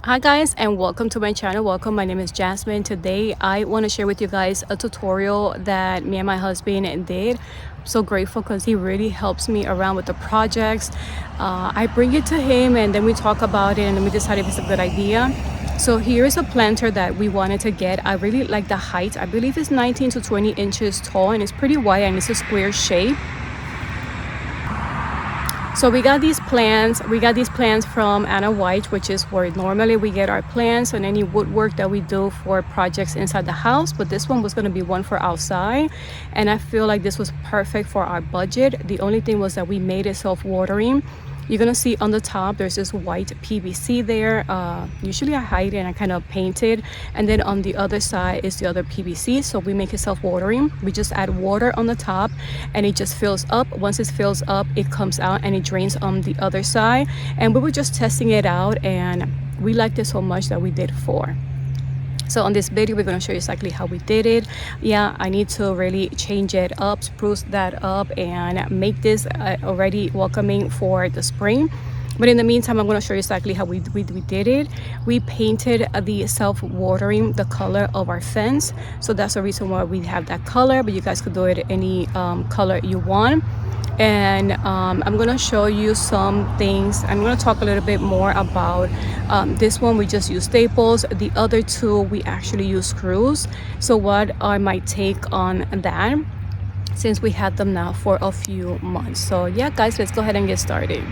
Hi guys, and welcome to my channel. Welcome, my name is Jasmine. Today I want to share with you guys a tutorial that me and my husband did. I'm so grateful because he really helps me around with the projects. I bring it to him and then we talk about it and then we decide if it's a good idea. So here is a planter that we wanted to get. I really like the height. I believe it's 19 to 20 inches tall and it's pretty wide and it's a square shape. So we got these plants. We got these plants from Anna White, which is where normally we get our plants and any woodwork that we do for projects inside the house. But this one was going to be one for outside, and I feel like this was perfect for our budget. The only thing was that we made it self-watering. You're gonna see on the top there's this white PVC there. Usually I hide it and I kind of paint it, and then on the other side is the other PVC. So we make it self-watering. We just add water on the top and it just fills up. Once it fills up, it comes out and it drains on the other side. And we were just testing it out and we liked it so much that we did 4. So on this video we're going to show you exactly how we did it. Yeah, I need to really change it up, spruce that up, and make this already welcoming for the spring. But in the meantime, I'm going to show you exactly how we did it. We painted the self-watering, the color of our fence. So that's the reason why we have that color, but you guys could do it any color you want. And I'm gonna show you some things. I'm gonna talk a little bit more about this one. We just use staples. The other two we actually use screws. So what are my take on that, since we had them now for a few months? So yeah guys, let's go ahead and get started.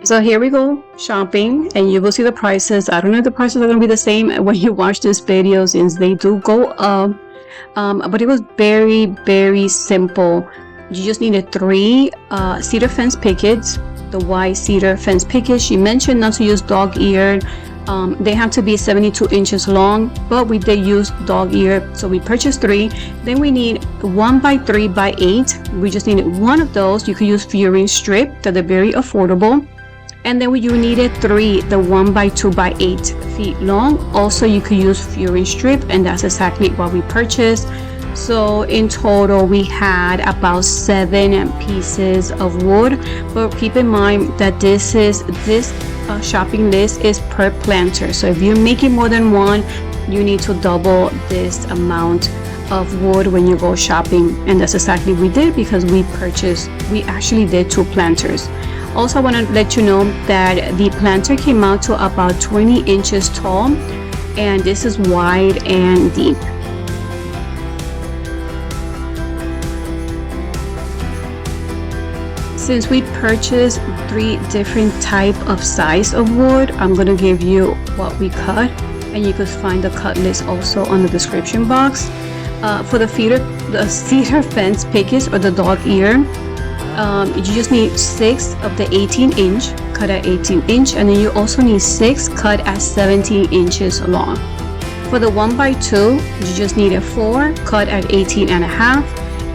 So here we go shopping and you will see the prices. I don't know if the prices are gonna be the same when you watch this video since they do go up. But it was very simple. You just needed 3 cedar fence pickets, the white cedar fence pickets. She mentioned not to use dog-eared. They have to be 72 inches long, but we did use dog-eared, so we purchased 3. Then we need 1x3x8. We just needed 1 of those. You could use furring strip, that they're very affordable. And then you needed 3, the 1x2x8 feet long. Also, you could use furring strip, and that's exactly what we purchased. So in total, we had about 7 pieces of wood. But keep in mind that this shopping list is per planter. So if you're making more than one, you need to double this amount of wood when you go shopping. And that's exactly what we did, because we actually did 2 planters. Also, I want to let you know that the planter came out to about 20 inches tall, and this is wide and deep. Since we purchased 3 different type of size of wood, I'm going to give you what we cut, and you could find the cut list also on the description box. For the cedar fence pickets or the dog ear, you just need 6 of the 18 inch, cut at 18 inch, and then you also need 6 cut at 17 inches long. For the 1x2, you just need a 4 cut at 18 and a half,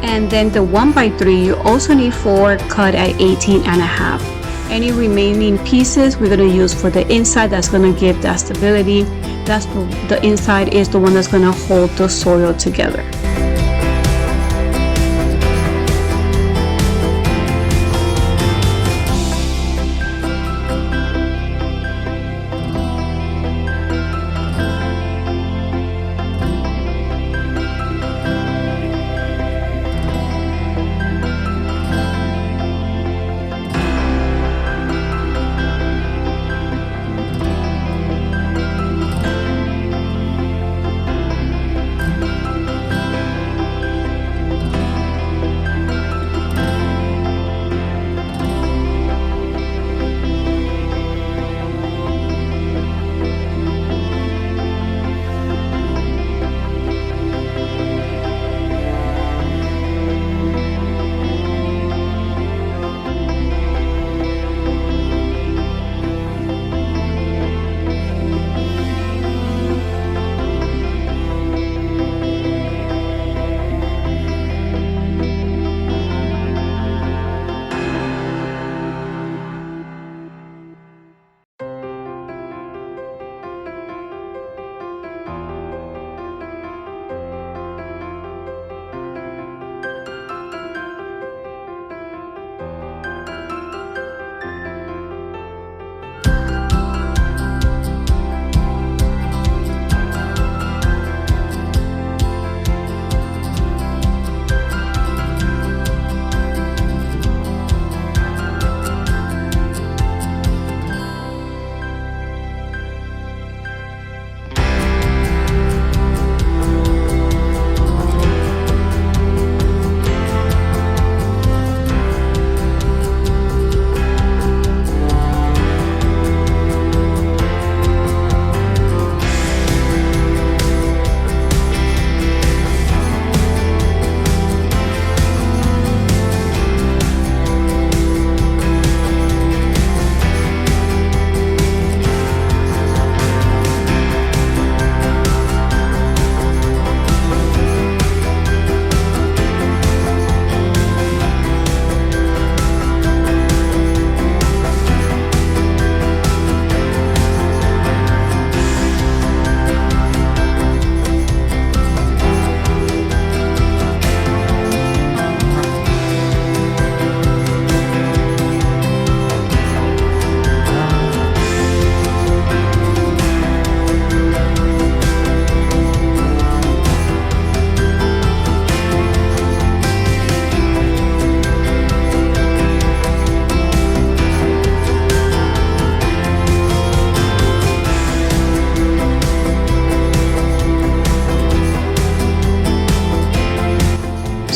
and then the 1x3, you also need 4 cut at 18 and a half. Any remaining pieces we're going to use for the inside. That's going to give that stability. The inside is the one that's going to hold the soil together.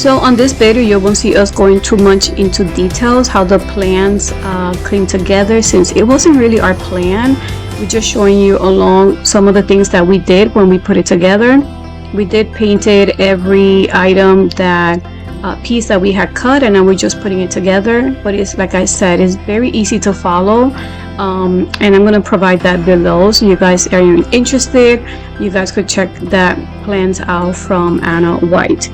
So on this video, you won't see us going too much into details how the plans came together, since it wasn't really our plan. We're just showing you along some of the things that we did when we put it together. We did painted every item that piece that we had cut, and then we're just putting it together. But it's, like I said, it's very easy to follow, and I'm going to provide that below, so you guys are interested, you guys could check that plans out from Anna White.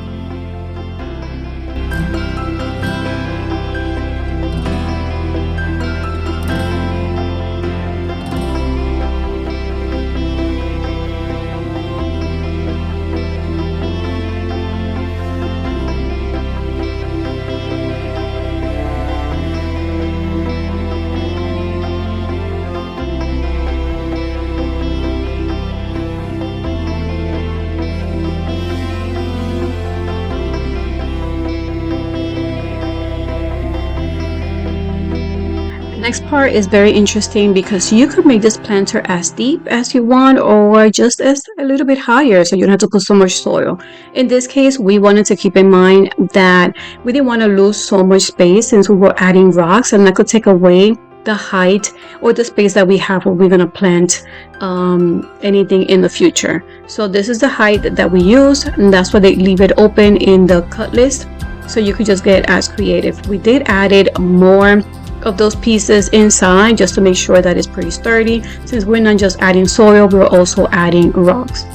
Next part is very interesting because you could make this planter as deep as you want, or just as a little bit higher, so you don't have to put so much soil. In this case, we wanted to keep in mind that we didn't want to lose so much space since we were adding rocks, and that could take away the height or the space that we have when we're going to plant anything in the future. So this is the height that we use, and that's why they leave it open in the cut list, so you could just get as creative. We did added more of those pieces inside just to make sure that it's pretty sturdy, since we're not just adding soil, we're also adding rocks.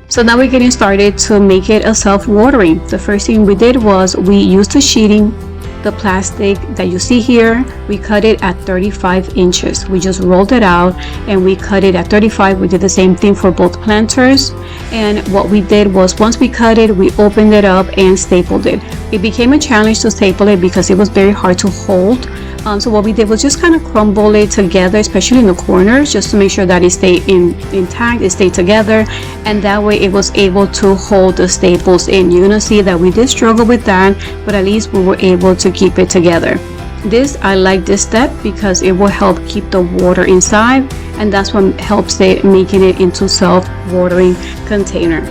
So now we're getting started to make it a self-watering. The first thing we did was we used the sheeting, the plastic that you see here, we cut it at 35 inches. We just rolled it out and we cut it at 35. We did the same thing for both planters, and what we did was once we cut it, we opened it up and stapled it. It became a challenge to staple it because it was very hard to hold. So what we did was just kind of crumble it together, especially in the corners, just to make sure that it stayed intact, it stayed together, and that way it was able to hold the staples in. You're gonna see that we did struggle with that, but at least we were able to keep it together. I like this step because it will help keep the water inside, and that's what helps it making it into self-watering container.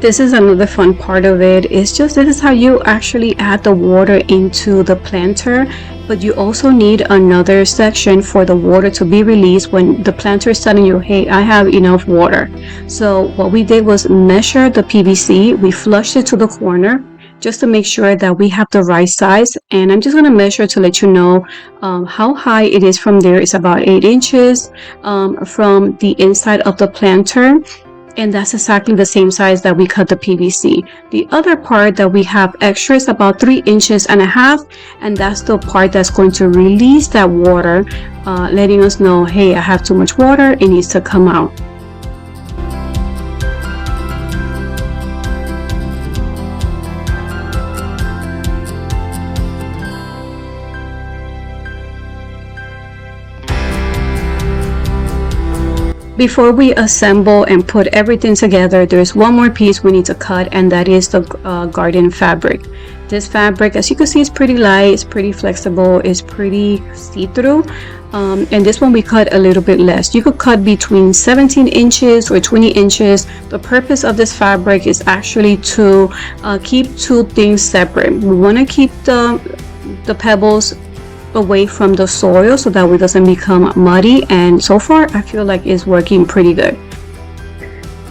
This is another fun part of it. It's just, this is how you actually add the water into the planter, but you also need another section for the water to be released when the planter is telling you, hey, I have enough water. So what we did was measure the PVC. We flushed it to the corner just to make sure that we have the right size, and I'm just going to measure to let you know how high it is from there. It's about 8 inches from the inside of the planter, and that's exactly the same size that we cut the PVC. The other part that we have extra is about 3.5 inches, and that's the part that's going to release that water, letting us know, hey, I have too much water, it needs to come out. Before we assemble and put everything together, there's one more piece we need to cut, and that is the garden fabric. This fabric, as you can see, is pretty light, it's pretty flexible, it's pretty see-through. And this one we cut a little bit less. You could cut between 17 inches or 20 inches. The purpose of this fabric is actually to keep two things separate. We want to keep the pebbles away from the soil so that it doesn't become muddy, and so far I feel like it's working pretty good.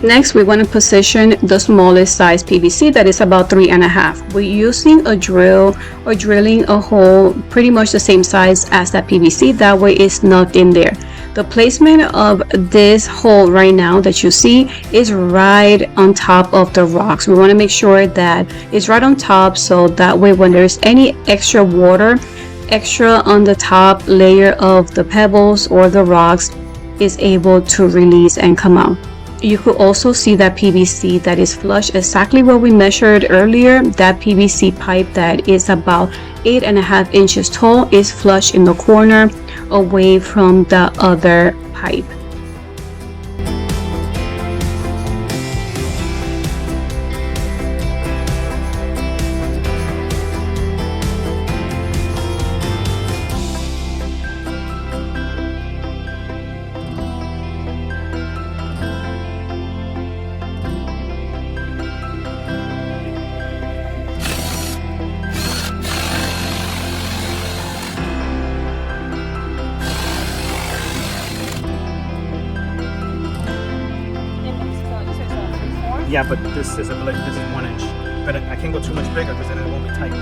Next, we want to position the smallest size PVC, that is about 3.5. We're using a drill or drilling a hole pretty much the same size as that PVC, that way it's snugged in there. The placement of this hole right now that you see is right on top of the rocks. We want to make sure that it's right on top, so that way when there's any extra water on the top layer of the pebbles or the rocks is able to release and come out. You could also see that PVC that is flush, exactly what we measured earlier. That PVC pipe that is about 8.5 inches tall is flush in the corner away from the other pipe. Yeah, but this is 1 inch. But I can't go too much bigger because then it won't be tight.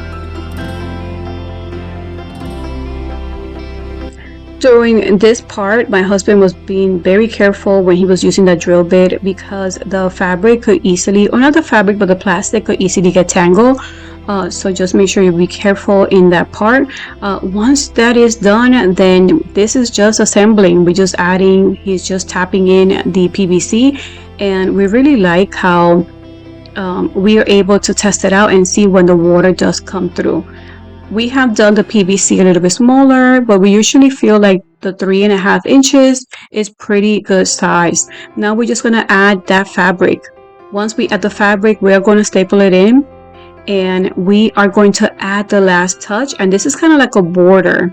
During this part, my husband was being very careful when he was using that drill bit, because the fabric could easily, or not the fabric, but the plastic could easily get tangled. So just make sure you be careful in that part. Once that is done, then this is just assembling. We're just adding, he's just tapping in the PVC, and we really like how we are able to test it out and see when the water does come through. We have done the PVC a little bit smaller, but we usually feel like the 3.5 inches is pretty good size. Now we're just going to add that fabric. Once we add the fabric, we are going to staple it in, and we are going to add the last touch, and this is kind of like a border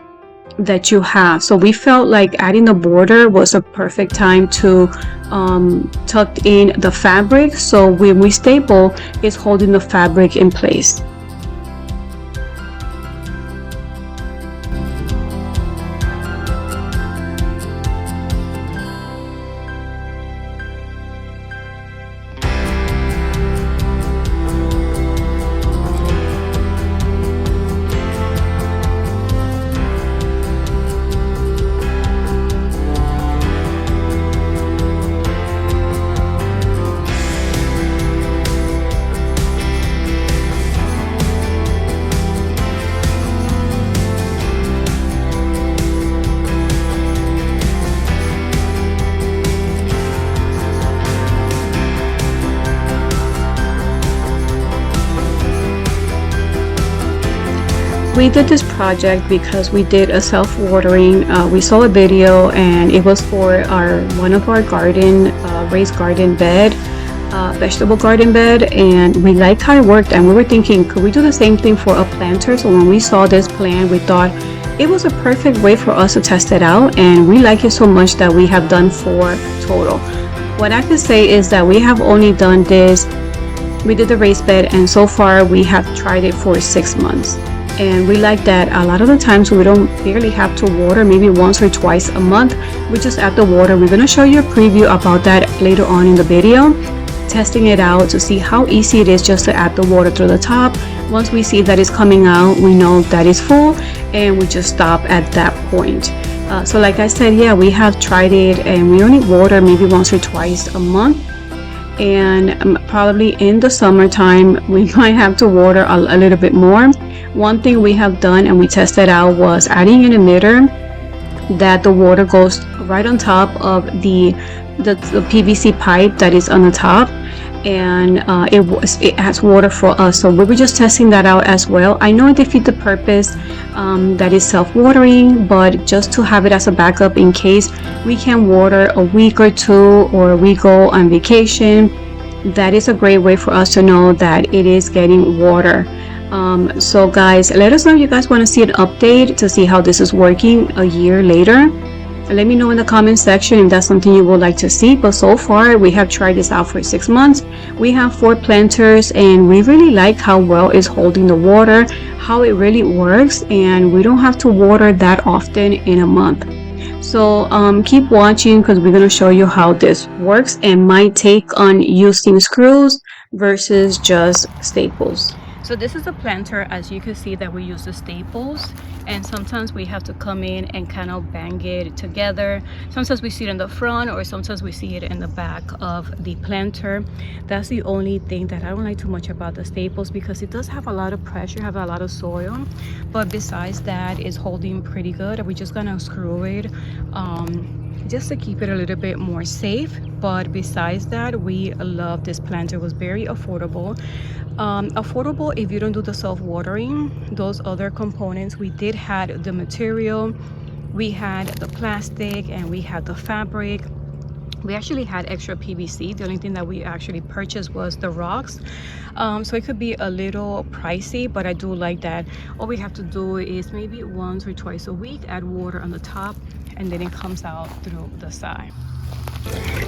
that you have. So we felt like adding the border was a perfect time to tuck in the fabric, so when we staple, it's holding the fabric in place. We did this project because we did a self-watering. We saw a video, and it was for one of our garden, raised garden bed, vegetable garden bed, and we liked how it worked, and we were thinking, could we do the same thing for a planter? So when we saw this plan, we thought it was a perfect way for us to test it out, and we like it so much that we have done 4 total. What I can say is that we have only done this, we did the raised bed, and so far we have tried it for 6 months. And we like that a lot of the times we don't barely have to water, maybe once or twice a month. We just add the water. We're going to show you a preview about that later on in the video, testing it out to see how easy it is just to add the water through the top. Once we see that it's coming out, we know that it's full, and we just stop at that point. So like I said, yeah, we have tried it, and we only water maybe once or twice a month. And probably in the summertime we might have to water a little bit more. One thing we have done and we tested out was adding an emitter that the water goes right on top of the PVC pipe that is on the top, and it adds water for us. So we were just testing that out as well. I know it defeats the purpose that is self-watering, but just to have it as a backup in case we can water a week or two, or we go on vacation, that is a great way for us to know that it is getting water. So guys, let us know if you guys want to see an update to see how this is working a year later. Let me know in the comment section if that's something you would like to see. But so far we have tried this out for 6 months. We have 4 planters and we really like how well it's holding the water, how it really works, and we don't have to water that often in a month. So keep watching because we're going to show you how this works and my take on using screws versus just staples. So this is a planter. As you can see that we use the staples, and sometimes we have to come in and kind of bang it together. Sometimes we see it in the front or sometimes we see it in the back of the planter. That's the only thing that I don't like too much about the staples, because it does have a lot of pressure, have a lot of soil, but besides that it's holding pretty good. We're just gonna screw it just to keep it a little bit more safe. But besides that, we love this planter. It was very affordable. Affordable if you don't do the self-watering. Those other components, we did had the material, we had the plastic, and we had the fabric. We actually had extra PVC. The only thing that we actually purchased was the rocks. So it could be a little pricey, but I do like that. All we have to do is maybe once or twice a week add water on the top, and then it comes out through the side.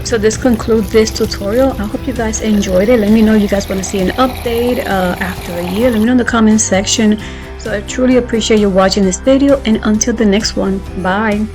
So this concludes this tutorial. I hope you guys enjoyed it. Let me know if you guys want to see an update after a year. Let me know in the comment section. So I truly appreciate you watching this video, and until the next one, bye.